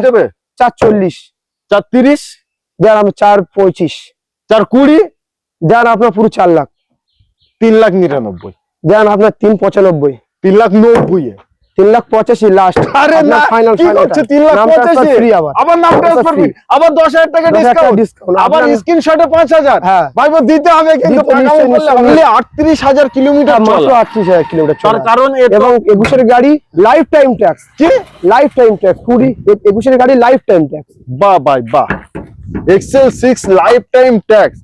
দেবে 440 430 দেন আমি 425 420 দেন আপনার পুরো 4 লাখ 3,99,000 দেন আপনার 395 3,90,000 385 লাস্ট। আরে না ফাইনাল কি করছে 3,85,000 ফ্রি আবার নাম ট্রান্সফার ফ্রি আবার 10,000 টাকা ডিসকাউন্ট আবার স্ক্রিনশটে 5,000 হ্যাঁ ভাই দিতে হবে কিন্তু টাকা বললে অনলি 38,000 কিলোমিটার মাত্র চলা 38,000 কিলোমিটার তার চলা। কারণ এবং 21 এর গাড়ি লাইফ টাইম ট্যাক্স। কি লাইফ টাইম ট্যাক্স 21 এর গাড়ি লাইফ টাইম ট্যাক্স। বাহ ভাই বাহ এক্সেল 6 লাইফ টাইম ট্যাক্স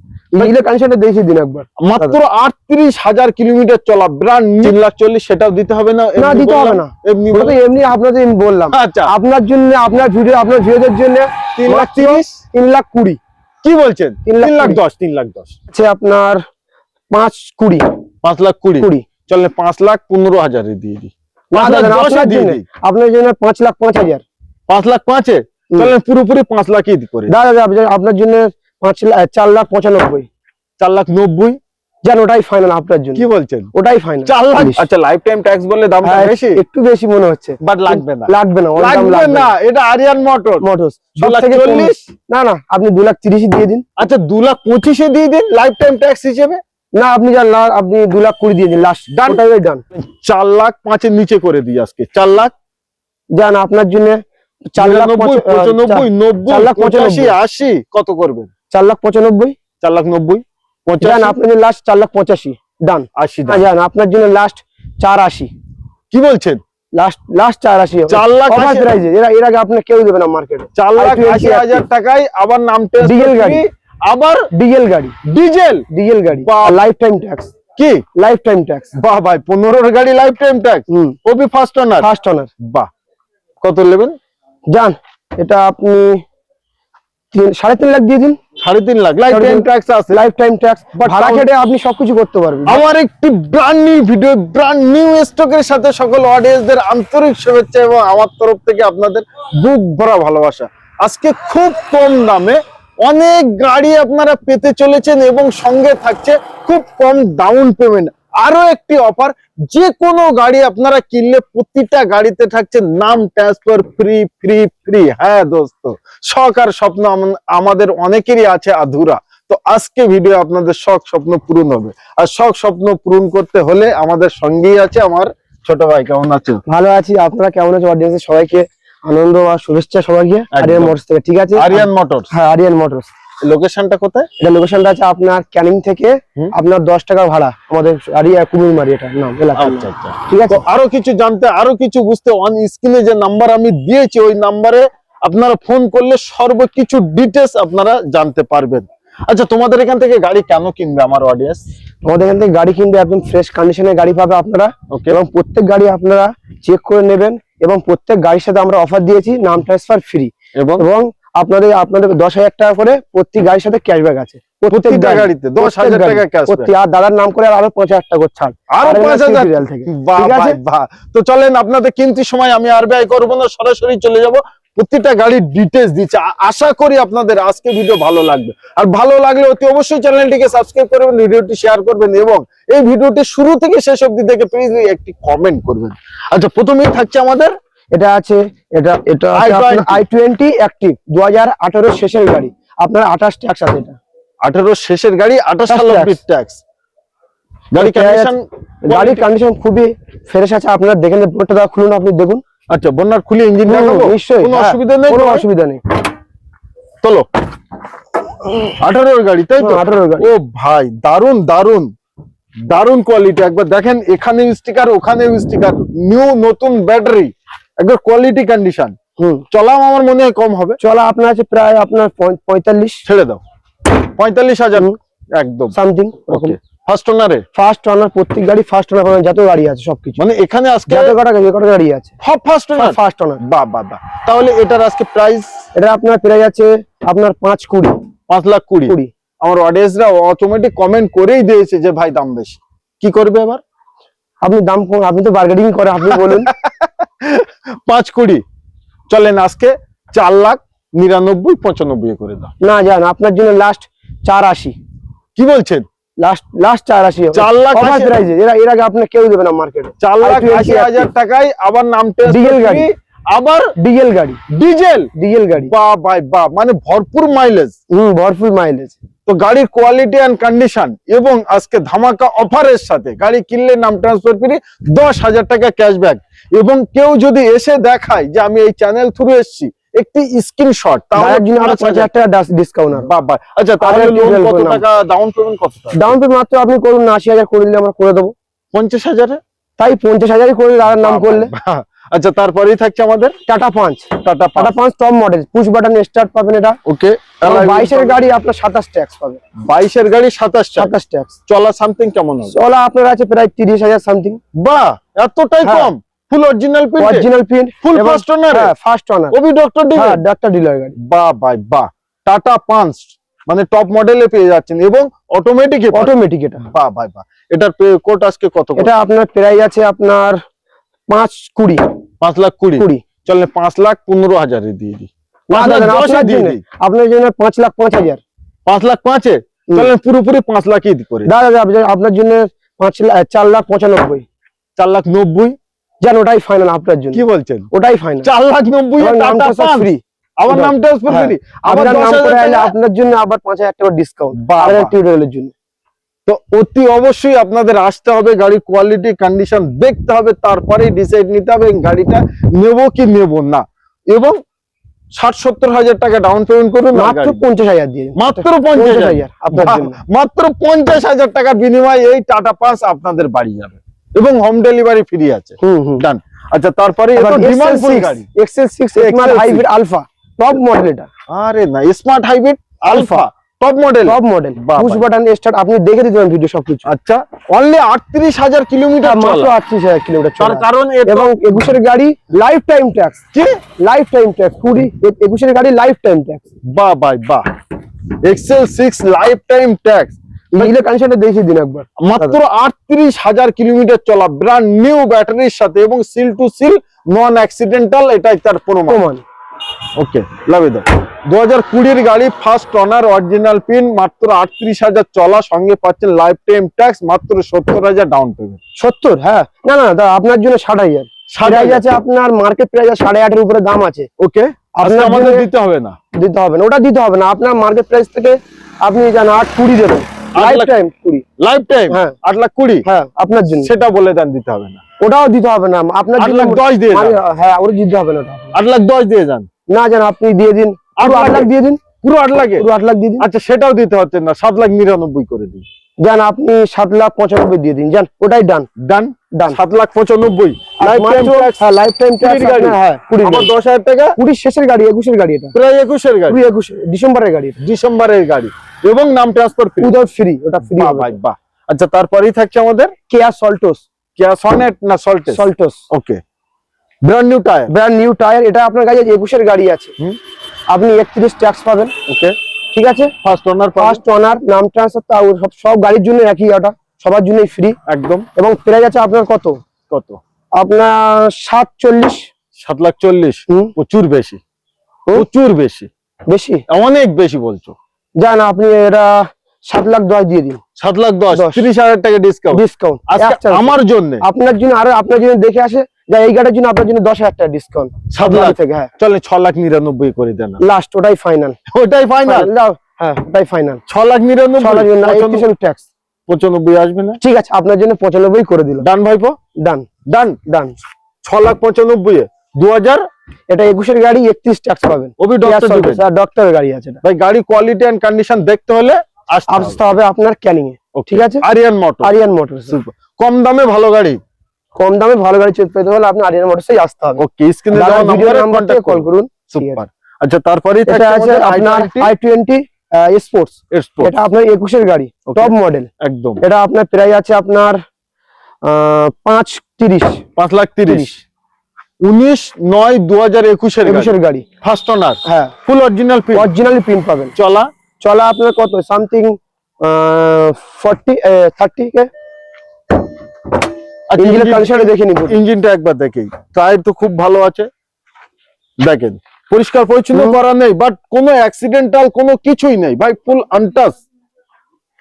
এইগুলো কন্ডিশনটা দেখিয়ে দিন একবার। মাত্র 38,000 কিলোমিটার চলা ব্র্যান্ড 3,40,000 সেটাও দিতে হবে না না দিতে হবে না এমনি ওটা তো এমনি আপনাদের আমি বললাম আচ্ছা আপনার জন্য আপনার ভিডিওদের জন্য 3,30,000 3,20,000 কি বলছেন 3,10,000 3,10,000 আছে আপনার 5,20 5,20,000 চলে 5,15,000 এ দিয়ে দিই 5,10,000 দিয়ে দিই আপনার জন্য 5,05,000 5,05,000 চলে পুরোপুরি 5 লাখই করে দাদা আপনার জন্য 4,95,000 4,90,000 জান ওটাই ফাইনাল আপনার জন্য। কি বলছেন ওটাই ফাইনাল 4 লাখ আচ্ছা লাইফ টাইম ট্যাক্স বললে দামটা বেশি একটু বেশি মনে হচ্ছে বাট লাগবে না লাগবে না লাগবে না এটা আরিয়ান মোটরস সবথেকে 2,40,000 না না আপনি 2,30,000 দিয়ে দিন। আচ্ছা 2,25,000 এ দিয়ে দিন লাইফ টাইম ট্যাক্স হিসেবে না আপনি জান আপনি 2,20,000 দিয়ে দিন লাস্ট Done. ওটাই ডান 4,05,000 এর নিচে করে দিই আজকে 4 লাখ জান আপনার জন্য 4,90,000 95 90 85 80 কত করবেন 4,95,000 4,90,000 জান 85 আপনার জন্য লাস্ট 4,85,000 ডান 80 জান আপনার জন্য লাস্ট 4,80 কি বলছেন লাস্ট 4,80 4,80,000 অফার প্রাইসে এর আগে আপনি কেউ দেবে না মার্কেটে 4,80,000 টাকায় আবার নাম টেস্ট ডিজেল গাড়ি আবার ডিজেল গাড়ি ডিজেল লাইফ টাইম ট্যাক্স কি লাইফ টাইম ট্যাক্স বাহ ভাই 15 এর গাড়ি লাইফ টাইম ট্যাক্স ও বি ফার্স্ট ওনার বাহ কত নেবেন জান এটা আপনি 3.5 লাখ দিয়ে দিন 3.5 লাখ লাইফ টাইম ট্যাক্স আছে লাইফ টাইম ট্যাক্স ভাড়া কেটে আপনি সবকিছু করতে পারবেন। আমার একটি brand new video brand new স্টকের সাথে সকল অডিয়েন্সদের আন্তরিক শুভেচ্ছা এবং আমার তরফ থেকে আপনাদের বুক ভরা ভালোবাসা। আজকে খুব কম দামে অনেক গাড়ি আপনারা পেতে চলেছেন এবং সঙ্গে থাকছে খুব কম ডাউন পেমেন্ট। আরো একটি অফার, যে কোনো গাড়ি আপনারা কিনলে প্রতিটা গাড়িতে থাকছে নাম ট্রান্সফার ফ্রি ফ্রি ফ্রি। হ্যাঁ দোস্ত, শখ আর স্বপ্ন আমাদের অনেকেরই আছে আধুরা। তো আজকে ভিডিও আপনাদের শখ স্বপ্ন পূরণ হবে, আর শখ স্বপ্ন পূরণ করতে হলে আমাদের সঙ্গেই আছে আমার ছোট ভাই। কেমন আছেন? ভালো আছি, আপনারা কেমন আছেন? অডিয়েন্সের সবাইকে আনন্দ আর শুভেচ্ছা সবাইকে আরিয়ান মোটরস থেকে। ঠিক আছে, আরিয়ান মোটরস। হ্যাঁ আরিয়ান মোটরস। লোকেশনটা কোথায়? এটা লোকেশনটা আছে আপনার ক্যানিং থেকে আপনার 10 টাকা ভাড়া আমাদের কুমিরমারি, এটা নাম এলাকা। আচ্ছা আচ্ছা, ঠিক আছে। আরো কিছু জানতে আরো কিছু বুঝতে অন স্ক্রিনে যে নাম্বার আমি দিয়েছি ওই নাম্বারে আপনারা ফোন করলে সর্বকিছু ডিটেইলস আপনারা জানতে পারবেন। আচ্ছা, তোমাদের এখান থেকে গাড়ি কেন কিনবে আমার অডিয়েন্স? আমাদের এখান থেকে গাড়ি কিনবে একদম ফ্রেশ কন্ডিশনের গাড়ি পাবে আপনারা, এবং প্রত্যেক গাড়ি আপনারা চেক করে নেবেন, এবং প্রত্যেক গাড়ির সাথে আমরা অফার দিয়েছি নাম ট্রান্সফার ফ্রি, এবং আপনাদের 10,000 টাকা করে প্রত্যেক গাড়ির সাথে ক্যাশব্যাক আছে। প্রত্যেকটা গাড়িতে 10,000 টাকা ক্যাশব্যাক, আর দাদার নাম করে আরো 5,000 টাকা ছাড়, আরো 5,000 থেকে। ঠিক আছে, তো চলেন আপনাদের কিনতে সময় আমি আর ব্যয় করবো না, সরাসরি চলে যাব। প্রত্যেকটা গাড়ির ডিটেইলস দিচ্ছে, আশা করি আপনাদের আজকে ভিডিও ভালো লাগবে। আর ভালো লাগলে অতি অবশ্যই চ্যানেলটিকে সাবস্ক্রাইব করবেন, ভিডিওটি শেয়ার করবেন, এবং এই ভিডিওটি শুরু থেকে শেষ অবধি দেখে প্লিজ একটি কমেন্ট করবেন। আচ্ছা, প্রথমেই থাকছে আমাদের এটা আছে, এটা i20 অ্যাক্টিভ 2018 শেষের গাড়ি, আপনার 28 ট্যাক্স আছে। এটা 18 শেষের গাড়ি, 28 সাল অবধি ট্যাক্স। গাড়ির কন্ডিশন খুবই ফ্রেশ আছে, আপনারা দেখেন। বোর্ডটা দাও, খুলুন, আপনি দেখুন। আচ্ছা, বন্যার খুলে ইঞ্জিন দেখাবো? নিশ্চয়ই, কোনো অসুবিধা নেই, কোনো অসুবিধা নেই। চলো, 18 এর গাড়ি, তাই তো? 18 এর গাড়ি। ও ভাই, দারুন দারুন দারুন কোয়ালিটি। একবার দেখেন, এখানে স্টিকার, ওখানে স্টিকার, নিউ নতুন ব্যাটারি, একবার কোয়ালিটি কন্ডিশন। চলাম আমার মনে হয় কম হবে। চলা আপনার আছে প্রায় আপনার 45, ছেড়ে দাও 45,000 একদম সামথিং। ওকে, ফার্স্ট ওনার প্রত্যেক গাড়ি ফার্স্ট ওনার, যত গাড়ি আছে সবকিছু, মানে এখানে আজকে যত কটা গাড়ি আছে সব ফার্স্ট ওনার। বাহ বাহ বাহ। তাহলে এটার আজকে প্রাইস, এটা আপনার প্রাইস আছে আপনার 5,20,00,000। আমার অডিয়েন্সরা অটোমেটিক কমেন্ট করেই দিয়েছে যে ভাই দাম বেশি, কি করবে এবার? আপনি দাম কম, আপনি তো বার্গেনিং করে, আপনি বলুন। 5,20,00,000 চলেন আজকে 4,99,95 করে দাও। না জান, আপনার জন্য লাস্ট 4,80। কি বলছেন? লাস্ট 4,80, 4,80,000 এর আগে আপনি কেউ দেবে না মার্কেটে। 4,80,000 টাকায় আবার নাম টেস্ট ডিজেল গাড়ি, আবার ডিজেল গাড়ি, ডিজেল গাড়ি। বাহ ভাই বাহ, মানে ভরপুর মাইলেজ। ভরপুর মাইলেজ। তো গাড়ির কোয়ালিটি এন্ড কন্ডিশন এবং আজকে ধামাকা অফারের সাথে গাড়ি কিনলে নাম ট্রান্সফার ফ্রি, 10,000 টাকা ক্যাশব্যাক। এবং কেউ যদি এসে দেখায় যে আমি এই চ্যানেল থ্রু এসেছি, একটি স্ক্রিনশট, তাহলে আরো 5,000 টাকা ডিসকাউন্ট। বাহ। আচ্ছা, তাহলে লোন কত টাকা, ডাউন পেমেন্ট কত টাকা? ডাউন পেমেন্ট মাত্র আপনি করুন না, 80,000 করে দিলে আমরা করে দেবো। 50,000-এ? তাই 50,000 করে দাদার নাম করলে। আচ্ছা, তারপরেই থাকছে আমাদের tata punch top model, push button start পাবেন এটা। ওকে, 22 এর গাড়ি আপনার 27 ট্যাক্স পাবে। 22 এর গাড়ি 27 ট্যাক্স। চলা সামথিং কেমন হবে? চলা আপনার আছে প্রায় 30,000 সামথিং। বাহ, এতটাই হ্যাঁ। কম? ফুল অরিজিনাল প্রিন্ট, ফুল এবং ফার্স্ট ওনার, ফার্স্ট ওনার, ওবি ডক্টর ডিলার। হ্যাঁ ডক্টর ডিলার গাড়ি। বাহ ভাই বাহ, টাটা পাঞ্চ মানে টপ মডেলে পেয়ে যাচ্ছেন এবং অটোমেটিক। এটা। বাহ ভাই বাহ, এটার কোট আজকে কত? এটা আপনার প্রাইস আছে আপনার 5,20। 5,20,000। চলে 5,15,000 দিয়ে দিই। না দাদা, 5,10,000 দিয়ে দিই। আপনার জন্য 5,05,000। 5,05,000 চলেন পুরোপুরি 5,00,000 করে। দাদা আপনার জন্য 4,95,000। 4,90,000 জান, ওটাই ফাইনাল আপনার জন্য। কি বলছেন? ওটাই ফাইনাল। 4,90,000 tata punch free. আবার নাম ট্রান্সফার ফ্রি, আবার আপনার নাম 10,000 করে আইলে টাকা। আপনার জন্য আবার 5,000 টাকা ডিসকাউন্ট বাহ, আর বাহ। টিউটোরিয়ালের জন্য। তো অতি অবশ্যই আপনাদের আসতে হবে, গাড়ির কোয়ালিটি কন্ডিশন দেখতে হবে, তারপরেই ডিসাইড নিতে হবে গাড়িটা নেব কি নেব না। এবং 60-70,000 টাকা ডাউন পেমেন্ট করুন, মাত্র 50,000 দিয়ে। মাত্র 50,000 আপনার জন্য। মাত্র 50,000 টাকার বিনিময়ে এই টাটা পাঁচ আপনাদের বাড়ি যাবে এবং হোম ডেলিভারি ফ্রি আছে। ডান। আচ্ছা, তারপরে ডিমান্ডফুল গাড়ি XL6 smart hybrid alpha top model এটা। আরে না, smart hybrid alpha top model. Push button start, আপনি দেখে দিতে পারেন ভিডিও সবকিছু। আচ্ছা, অনলি 38,000 কিলোমিটার মাত্র চলা। 38,000 কিলোমিটার তার চলা। কারণ এবং 21 এর গাড়ি লাইফ টাইম ট্যাক্স। কি লাইফ টাইম ট্যাক্স 21 এর গাড়ি লাইফ টাইম ট্যাক্স। বাহ ভাই বাহ, XL6 লাইফ টাইম ট্যাক্স। ইঞ্জিনের কন্ডিশনটা দেখিয়ে দিন একবার। মাত্র 38,000 কিলোমিটার চলা, ব্র্যান্ড নিউ ব্যাটারির সাথে এবং সিল টু সিল নন অ্যাক্সিডেন্টাল, এটাই তার প্রমাণ। ওকে, লাভে দাও। 2020 গাড়ি, ফার্স্ট ওনার, অরিজিনাল পিন, মাত্র 38,000 চলা, সঙ্গে পাচ্ছেন লাইফ টাইম ট্যাক্স, মাত্র 70,000 ডাউন পেমেন্ট। 70? হ্যাঁ, না দাদা আপনার জন্য 60,000। 60,000 আছে আপনার, মার্কেট প্রাইস 8.5 এর উপরে দাম আছে। ওকে, আপনার আমাদের জন্য দিতে হবে না, ওটা দিতে হবে না। আপনার মার্কেট প্রাইস থেকে আপনি জান 8,20 দেবেন। Life time 20। লাইফ টাইম হ্যাঁ। 8,20,000। হ্যাঁ, আপনার জন্য সেটা বলে দেন, দিতে হবে না। ওটাও দিতে হবে না আপনার জন্য। 8,10,000 দিয়ে যান। হ্যাঁ, ওটা দিতে হবে না। 8,10,000 দিয়ে যান। না জান, আপনি দিয়ে দিন, 8 8 লাখ দিয়ে দিন। পুরো 8 লাখে? পুরো 8 লাখ দিয়ে দিন। আচ্ছা, সেটাও দিতে হচ্ছে না, 7,99,000 করে দিন। জান, আপনি 7,95,000 দিয়ে দিন। জান, ওটাই ডান। ডান। 7,95,000। Life time tax. হ্যাঁ, লাইফ টাইম ট্যাক্স গাড়ি। হ্যাঁ 20 আবার 10,000 টাকা 20 শেষের গাড়ি, 21 এর গাড়ি এটা। প্রায় 21 এর গাড়ি, 21 ডিসেম্বরের গাড়ি এটা। ডিসেম্বরের গাড়ি এবং নাম ট্রান্সফার ফ্রি। উইদাউট ফ্রি, ওটা ফ্রি বাহ হবে। ভাই বাহ। আচ্ছা, তারপরেই থাকছে আমাদের কেয়া সল্টোস। কিয়া সনেট না সল্টেস। Okay, brand new tyre. Brand new tyre, এটা আপনার কাছে 21 এর গাড়ি আছে। আপনি 31 ট্যাক্স পাবেন। ওকে, ঠিক আছে। ফার্স্ট ওনার নাম ট্রান্সফার সব গাড়ির জন্য একই, ওটা সবার জন্যই ফ্রি একদম। এবং প্রাইস আছে আপনার কত আপনার 7,40। 7,40,000 প্রচুর বেশি, প্রচুর বেশি, বেশি অনেক বেশি বলছো। জান, আপনি এটা 7,10,000 দিয়ে দিন। 7,10,000, 30,000 টাকা ডিসকাউন্ট আমার জন্য, আপনার জন্য। আর আপনার জন্য দেখে আসে যা এই গাড়ির জন্য আপনার জন্য 10,000 টাকা ডিসকাউন্ট 7 লাখ থেকে। হ্যাঁ, চলে 6,99,000 করে দেন লাস্ট, ওটাই ফাইনাল। ওটাই ফাইনাল। হ্যাঁ, ওটাই ফাইনাল। 6,99,000 ট্যাক্স 95 আসবে না? ঠিক আছে, আপনার জন্য 95 করে দিলাম। ডান ভাইপো, ডান। ডান। 6,95,000 2000। এটা 21 এর গাড়ি, 31 ট্যাক্স পাবেন। ওবি ডক্টরের গাড়ি আছে এটা। ভাই, গাড়ি কোয়ালিটি এন্ড কন্ডিশন দেখতে হলে আসতে হবে আপনার ক্যানিং এ। ঠিক আছে, আরিয়ান মোটরস। কম দামে ভালো গাড়ি, কম দামে ভালো গাড়ি পেতে হলে আপনি আরিয়ান মোটরসেই আসতে হবে। ওকে, স্ক্রিনে দেওয়া নম্বরে কন্টাক্ট কল করুন। সুপার। আচ্ছা, তারপরেই এটা আছে আপনার i20 স্পোর্টস। এটা আপনার 21 এর গাড়ি, টপ মডেল একদম। এটা আপনার প্রাইস আছে আপনার 5,30। 5,30,000। 19/9/2021 এর গাড়ি, ফার্স্ট ওনার। হ্যাঁ, ফুল অরিজিনাল প্রিন্ট পাবেন। চলা আপনার কত সামথিং 30 কে। ইঞ্জিনের কন্ডিশনটা দেখে নিন। ইঞ্জিনটা একবার দেখেই, টায়ার তো খুব ভালো আছে, দেখেন পরিষ্কার পরিচ্ছন্ন করা নেই, বাট কোনো অ্যাক্সিডেন্টাল কোনো কিছুই নেই ভাই, ফুল আনটাচ।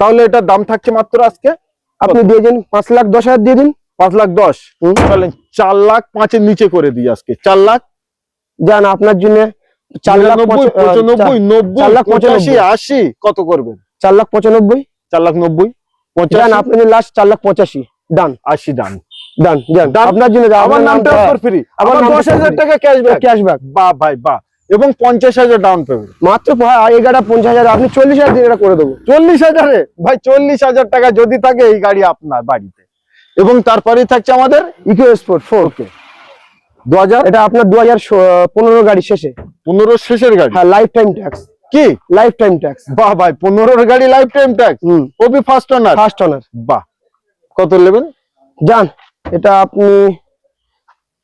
তাহলে এটার দাম থাকছে মাত্র আজকে আপনি দিয়ে দিন 5,10,000 দিয়ে দিন। 5,10,000। চলেন 4,05,000 নিচে করে দিই আজকে, যান আপনার জন্য 95, 95, 90, 85, 80 কত করবেন? 4,95,000। 4,90,000, যান 85, আপনার লাস্ট 4,85,000 ডান 80 ডান। ডান যান Done? আপনার জন্য আবার নাম ট্রান্সফার ফ্রি, আবার 10,000 টাকা ক্যাশব্যাক। ক্যাশব্যাক বাহ ভাই বাহ, এবং 50,000 ডাউন পেমেন্ট। মাত্র এই গাড়িটা 50,000, আপনি 40,000 দিন এটা করে দেবো। 40,000 ভাই, 40,000 টাকা যদি থাকে এই গাড়ি আপনার বাড়িতে। এবং তারপরেই থাকছে আমাদের ইকো স্পোর্ট 4। ওকে 2000, এটা আপনার 2015 গাড়ি শেষে। 15 শেষের গাড়ি। হ্যাঁ লাইফ টাইম ট্যাক্স, কি লাইফ টাইম ট্যাক্স। বাহ ভাই, 15 গাড়ি লাইফ টাইম ট্যাক্স, ওবি ফার্স্ট ওনার। First owner. বাহ, কত নেবেন? যান এটা আপনি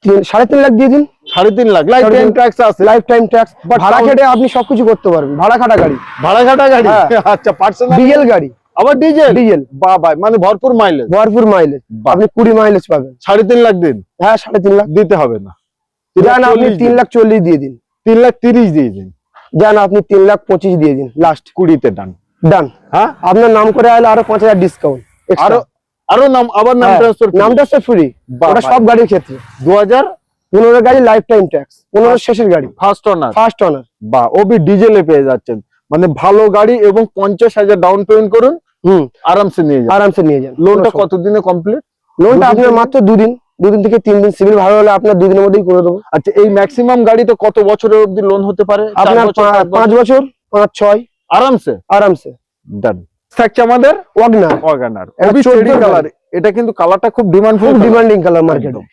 3.5 লাখ দিয়ে দিন। 3.5 লাখ লাইফ টাইম ট্যাক্স আছে। লাইফ টাইম ট্যাক্স, But ভাড়া count- খেটে আপনি সবকিছু করতে পারবেন। ভাড়া খাটা গাড়ি, ভাড়া খাটা গাড়ি। হ্যাঁ। আচ্ছা, পার্সোনাল ডিজেল গাড়ি, আবার ডিজেল। ডিজেল বাহ ভাই, মানে ভরপুর মাইলেজ। ভরপুর মাইলেজ, বাহ। আপনি 20 মাইলেজ পাবেন। 3.5 লাখ দিন। হ্যাঁ 3.5 লাখ দিতে হবে না, যান আপনি 3,40,000 দিয়ে দিন। 3,30,000 দিয়ে দিন। যান আপনি 3,25,000 দিয়ে দিন লাস্ট 20 ডান। ডান। হ্যাঁ, আপনার নাম করে আইলে আরো 5,000 ডিসকাউন্ট। আরো আরো নাম, আবার নাম ট্রান্সফার। নামটা স্যার ফ্রি, বাহ ওটা ভাই। সব গাড়ির ক্ষেত্রে। 2015 গাড়ি লাইফ টাইম ট্যাক্স, 15 শেষের গাড়ি, ফার্স্ট ওনার। ফার্স্ট ওনার। বা ওবি ডিজেলে পেয়ে যাচ্ছেন, মানে ভালো গাড়ি, এবং 50,000 ডাউন পেমেন্ট করুন, আরামসে নিয়ে যান। আরামসে নিয়ে যান। লোনটা কতদিনে কমপ্লিট? লোনটা 2 দিন আপনার থেকে? মাত্র 2 দিন থেকে 3 দিন, সিভিল ভালো হলে আপনার 2 দিনের মধ্যেই করে দেবো। আচ্ছা, এই ম্যাক্সিমাম গাড়িতে কত বছরের অবধি লোন হতে পারে? 4 আপনার বছর, 5 5 বছর, 5-6 আরামসে। আরামসে। ডান। থাকছে আমাদের ওয়াগনার, ওয়াগনার, এটা ওবি 14 চেরি কালার। এটা কিন্তু কালারটা খুব ডিমান্ডফুল, খুব ডিমান্ডিং কালার মার্কেটে, একদম।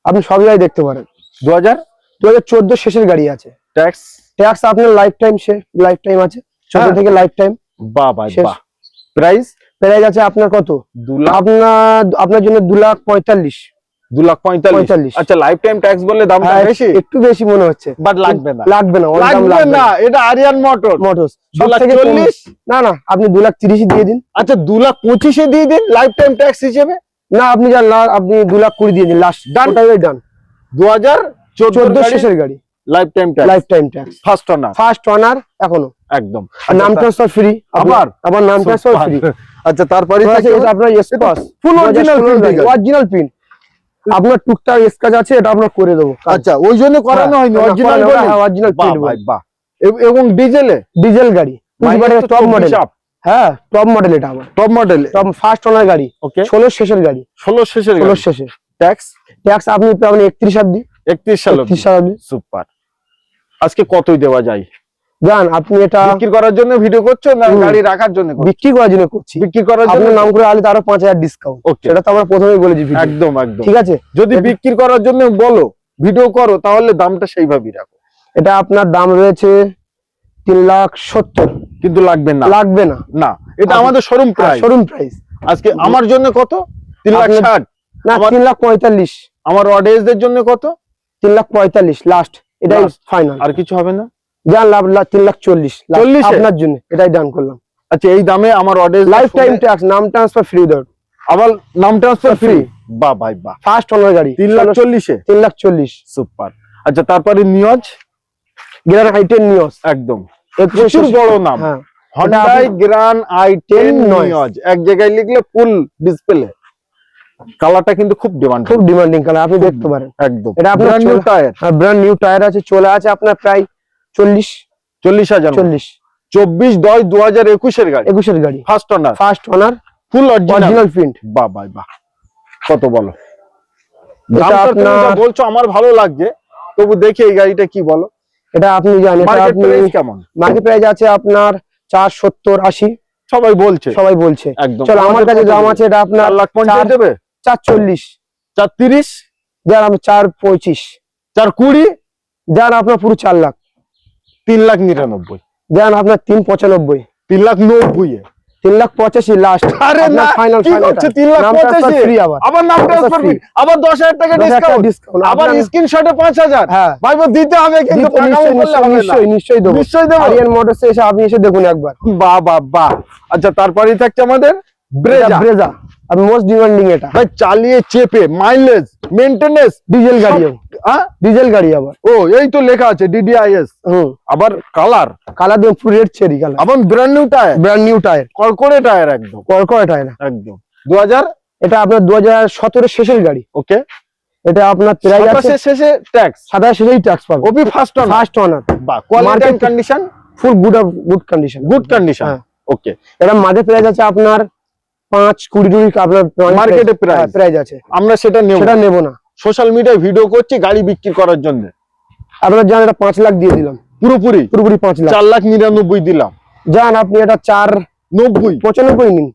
আপনি সব জায়গায় দেখতে পারেন। 2000 2014 শেষের গাড়ি আছে। ট্যাক্স। ট্যাক্স আপনার লাইফ টাইম, লাইফ টাইম আছে 14 হ্যাঁ। থেকে লাইফ টাইম। বাহ ভাই শেষ। বাহ। প্রাইস প্রাইস আছে আপনার কত? 2 লাখ, আপনার জন্য 2,45,000। 2,45,000। আচ্ছা, লাইফ টাইম ট্যাক্স বললে দামটা হ্যাঁ, বেশি, একটু বেশি মনে হচ্ছে, বাট লাগবে না। লাগবে না, অনেক দাম লাগবে লাগবে না, না। এটা আরিয়ান মোটর। মোটরস সব থেকে 2,40,000 না না, আপনি 2,30,000 দিয়ে দিন। আচ্ছা, 2,25,000 দিয়ে দিন লাইফ টাইম ট্যাক্স হিসেবে। না আপনি যান না, আপনি 2,20,000 দিয়ে দিন লাস্ট। Done? ওটাই ডান। 2014 শেষের গাড়ি, lifetime tax, life time tax, first owner, first ওনার এখনো। একদম। আর নাম ট্রান্সফার ফ্রি, আবার? আবার নাম ট্রান্সফার ফ্রি। আচ্ছা, তারপরে এটা আপনার স্কচ ফুল অরিজিনাল প্রিন্ট। অরিজিনাল প্রিন্ট, আপনার টুকটাক স্কেচ আছে, এটা আমরা করে দেবো। আচ্ছা, ওই জন্য করানো হয়নি, অরিজিনাল অরিজিনাল বাহ প্রিন্ট। ভাই বাহ। এবং ডিজেলে ডিজেল গাড়ি, টপ মডেল। হ্যাঁ টপ মডেল, এটা আমার top model, top first owner গাড়ি। ওকে। 16 শেষের গাড়ি, 16 শেষের 16 শেষে। ট্যাক্স ট্যাক্স আপনি পাবেন 31 অব্দি। 31 সাল। 31 সাল অব্দি। সুপার। আজকে কতই দেওয়া যায়? জান আপনি এটা বিক্রি করার জন্য ভিডিও করছো না গাড়ি রাখার জন্য করছো? বিক্রি করার জন্য করছি। বিক্রি করার জন্য আপনার নাম করে আলে তারও 5,000 ডিসকাউন্ট। ওকে, সেটা তো আমরা প্রথমেই বলেছি ভিডিও। একদম একদম। ঠিক আছে, যদি বিক্রি করার জন্য বলো, ভিডিও করো, তাহলে দামটা সেইভাবেই রাখো। এটা আপনার দাম রয়েছে 3,70,000। কিন্তু লাগবে না, লাগবে না, না, এটা আমাদের শোরুম প্রাইস। Showroom price. আজকে আমার জন্য কত? 3,60,000। না আমার- 3,45,000। আমার অডিয়েন্সদের জন্য কত? 3,45,000 লাস্ট, এটাই Last। ফাইনাল। আর কিছু হবে না? জান লাভ 3,40,000 40 এ? আপনার জন্য, এটাই ডান করলাম। আচ্ছা, এই দামে আমার অডিয়েন্স লাইফ টাইম ট্যাক্স, নাম ট্রান্সফার ফ্রি দাও। আবার নাম ট্রান্সফার ফ্রি। Free। বাহ ভাই বাহ। ফার্স্ট ওনার গাড়ি 3,40,000। 3,40,000। সুপার। আচ্ছা, তারপরে নিয়জ, গ্র্যান্ড হাইটেন নিওস, একদম প্রচুর বড় নাম। হ্যাঁ হন্ডাই গ্র্যান্ড i10 Nios। নিয়জ, এক জায়গায় লিখলে ফুল ডিসপ্লে। কালারটা কিন্তু খুব ডিমান্ড, খুব ডিমান্ডিং কালার, আপনি দেখতে পারেন। একদম। এটা আপনার brand new tyre, brand new tyre আছে, চলে আছে আপনার প্রায় 40,000। 40 24/10/2021 এর গাড়ি, 21 এর গাড়ি, ফার্স্ট ওনার, ফার্স্ট ওনার, ফুল অরিজিনাল। Original print. বাহ ভাই বাহ। কত বলো? এটা দামটা তুমি যা আপনার, বলছো আমার ভালো লাগছে, তবু দেখি এই গাড়িটা কি বলো। এটা আপনি জানেন, এটা মার্কেট আপনি প্রাইস কেমন? মার্কেট প্রাইস আছে আপনার 470-80 সবাই বলছে, সবাই বলছে। একদম। চলো আমার কাছে দাম আছে, এটা আপনার 4,50,000 দেবে। 440, 4,30, যার আমি 425, 4,20, যার আপনার পুরো 4 লাখ, 3,99,000, যান আপনার 395, 3,90,000। 3,85,000 লাস্ট। আরে না, ফাইনাল কি করছে? 3,85,000 ফ্রি, আবার আবার নাম ট্রান্সফার ফ্রি, আবার 10,000 টাকা 10,000 টাকা ডিসকাউন্ট, ডিসকাউন্ট, আবার স্ক্রিনশটে 5,000। হ্যাঁ ভাই দিতে হবে, কিন্তু টাকাও বললে হবে না। নিশ্চয়ই নিশ্চয়ই দেবো। নিশ্চয়ই দেবো। আরিয়ান মোটরসে এসে আপনি এসে দেখুন একবার। বাহ বাহ বাহ। আচ্ছা, তারপরেই থাকছে আমাদের ব্রেজা। ব্রেজা আর মোস্ট ডিমান্ডিং, এটা ভাই চালিয়ে চেপে মাইলেজ মেইনটেনেন্স। ডিজেল গাড়ি, হ্যাঁ, ডিজেল গাড়ি আবার। ও এই তো লেখা আছে DDIS। আবার কালার, কালার দিয়ে পুরো রেড চেরি কালার, আবার brand new tyre, brand new tyre, কড়কড়ে টায়ার, একদম কড়কড়ে টায়ার। একদম। 2000, এটা আপনার 2017 শেষের গাড়ি। ওকে। এটা আপনার প্রাইস আছে 27 শেষে ট্যাক্স, 27 শেষেই ট্যাক্স পাবে। ওবি ফার্স্ট অন, ফার্স্ট অনার, বাহ, quality and Market- condition full good condition. Good condition. হ্যাঁ। ওকে, এটা মাঝে প্রাইস আছে আপনার 5-20 আপনার Market-এ price। প্রাইস আছে, আমরা সেটা নেব, সেটা নেব না। সোশ্যাল মিডিয়ায় ভিডিও করছি গাড়ি বিক্রি করার জন্য, আপনার জান এটা 5 লাখ দিয়ে দিলাম, পুরোপুরি পুরোপুরি 5 লাখ। 4,99,000 দিলাম। জান আপনি এটা 495 নিন,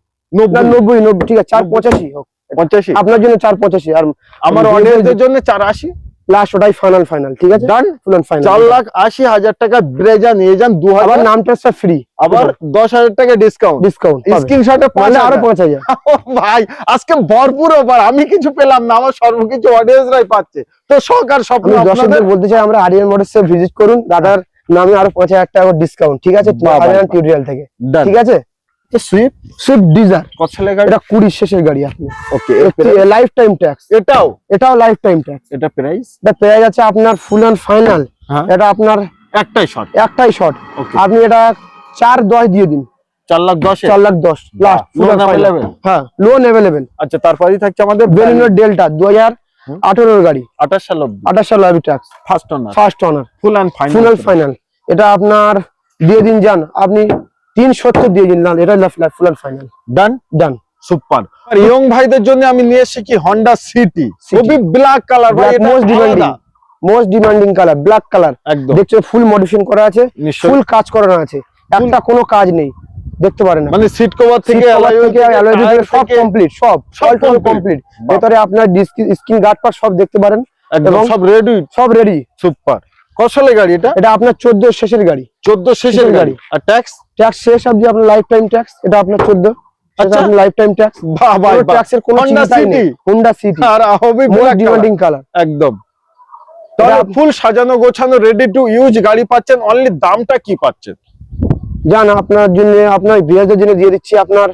না 90 ঠিক আছে, 485 হোক 85 আপনার জন্য, 485। আর আমার অডিয়েন্সদের জন্য 480 লাস্ট ওটাই ফাইনাল, ঠিক আছে, ডান। ফুল এন্ড ফাইনাল। 4,80,000 টাকা ব্রেজা নিয়ে যান, আবার 2000, নাম ট্রান্সফার ফ্রি, আবার 10,000 টাকা ডিসকাউন্ট, ডিসকাউন্ট স্ক্রিনশটে মানে আরো 5,000। 5000। ভাই আজকে ভরপুর অফার, আমি কিছু পেলাম না, আমার সর্বকিছু অডিয়েন্সরাই পাচ্ছে। তো শখ আর স্বপ্ন আমি আপনাদের। দর্শকদের বলতে চাই আমরা আরিয়ান মোটরসে ভিজিট করুন, দাদার নামে আরো 5000 টাকা ডিসকাউন্ট, ঠিক আছে, বাহ, বাহ, আরিয়ান বাহ। টিউটোরিয়াল থেকে, Done। ঠিক আছে। সুইফট ডিজায়ার কত সালের গাড়ি? এটা 20 শেষের গাড়ি আপনি, ওকে, লাইফ টাইম ট্যাক্স, এটাও লাইফ টাইম ট্যাক্স। এটা প্রাইস এটা পেয়ে যাচ্ছে আপনার ফুল এন্ড ফাইনাল, হ্যাঁ। এটা আপনার একটাই শট, একটাই শট, ওকে, আপনি এটা 4-10 দিয়ে দিন, 4,10,000। 4,10,000 লাস্ট, ফুল এন্ড ফাইনাল। হ্যাঁ, লোন अवेलेबल। আচ্ছা, তারপরেই থাকছে আমাদের বেলিনো ডেল্টা 2018 এর গাড়ি, 28 সাল অবধি, 28 সাল life tax, first owner, first owner, full and final. Full and final. এটা আপনার দিয়ে দিন যান, আপনি 370 দিয়ে দিন, না এটা full and final, done done. Super. আর ইয়ং ভাইদের জন্য আমি নিয়ে এসেছি কি হন্ডা সিটি, খুবই ব্ল্যাক কালার, ভাই এটা most demanding colour, black colour. একদম দেখছো ফুল মডিফিকেশন করা আছে, নিশ্চয়ই। ফুল কাজ করানো আছে, একটা কোনো কাজ নেই, দেখতে পারেন না। মানে সিট কভার থেকে alloy থেকে, সব কমপ্লিট, সব complete। কমপ্লিট। বাহ। ভেতরে আপনার স্ক্রিন গার্ড পার সব দেখতে পারেন, একদম এবং সব রেডি, সব রেডি। সুপার। কত সালের গাড়ি এটা? এটা আপনার 14 শেষের গাড়ি, 14 শেষের শেষের গাড়ি। গাড়ি। আর ট্যাক্স? ট্যাক্স শেষ অবধি আপনার লাইফ টাইম ট্যাক্স, এটা আপনার 14, আচ্ছা। আপনার লাইফ টাইম ট্যাক্স, বাহ বাহ, ট্যাক্সের কোনো Honda চিন্তাই নেই। City। হোন্ডা সিটি আর হবে most black demanding colour, colour. একদম। তাহলে এটা- ফুল সাজানো গোছানো রেডি টু ইউজ গাড়ি পাচ্ছেন, অনলি দামটা কি পাচ্ছেন? জান আপনার জন্য, আপনার বিয়াজের জন্য দিয়ে দিচ্ছি আপনার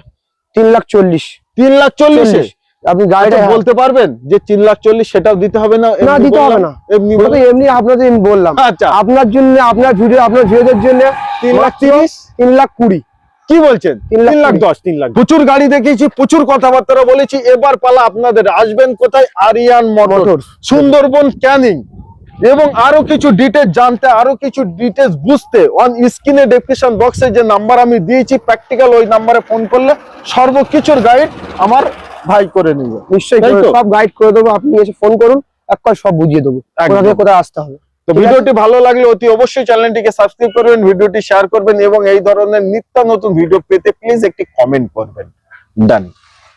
3,40,000। 3,40,000 আপনি গাড়িটা বলতে পারবেন যে 3,40,000 সেটাও দিতে হবে না? না, এমনি দিতে হবে বললাম, না। এমনি ওটা তো বললাম। এমনি আপনাদের আমি বললাম, আচ্ছা, আপনার জন্য, আপনার ভিডিওদের জন্য 3,30,000 3,20,000। কি বলছেন? 3,10,000 3,10,000 3,00,000। প্রচুর গাড়ি দেখেছি, প্রচুর কথাবার্তা বলেছি, এবার পালা আপনাদের। আসবেন কোথায়? Aryan motors, motors. সুন্দরবন ক্যানিং। এবং আরো কিছু ডিটেলস জানতে, আরো কিছু ডিটেলস বুঝতে, অন স্ক্রিনে ডেসক্রিপশন বক্সে যে নাম্বার আমি দিয়েছি প্র্যাকটিক্যাল, ওই নাম্বারে ফোন করলে সর্বকিছুর গাইড আমার ভাই করে নিবে। নিশ্চয়ই তাই তো? সব গাইড করে দেবো, আপনি এসে ফোন করুন, একবার সব বুঝিয়ে দেবো একদম। কোথা থেকে কোথায় আসতে হবে। তো ঠিক ভিডিওটি ভালো লাগলে অতি অবশ্যই চ্যানেলটিকে সাবস্ক্রাইব করবেন, ভিডিওটি শেয়ার করবেন এবং এই ধরনের নিত্য নতুন ভিডিও পেতে প্লিজ একটি কমেন্ট করবেন। ডান।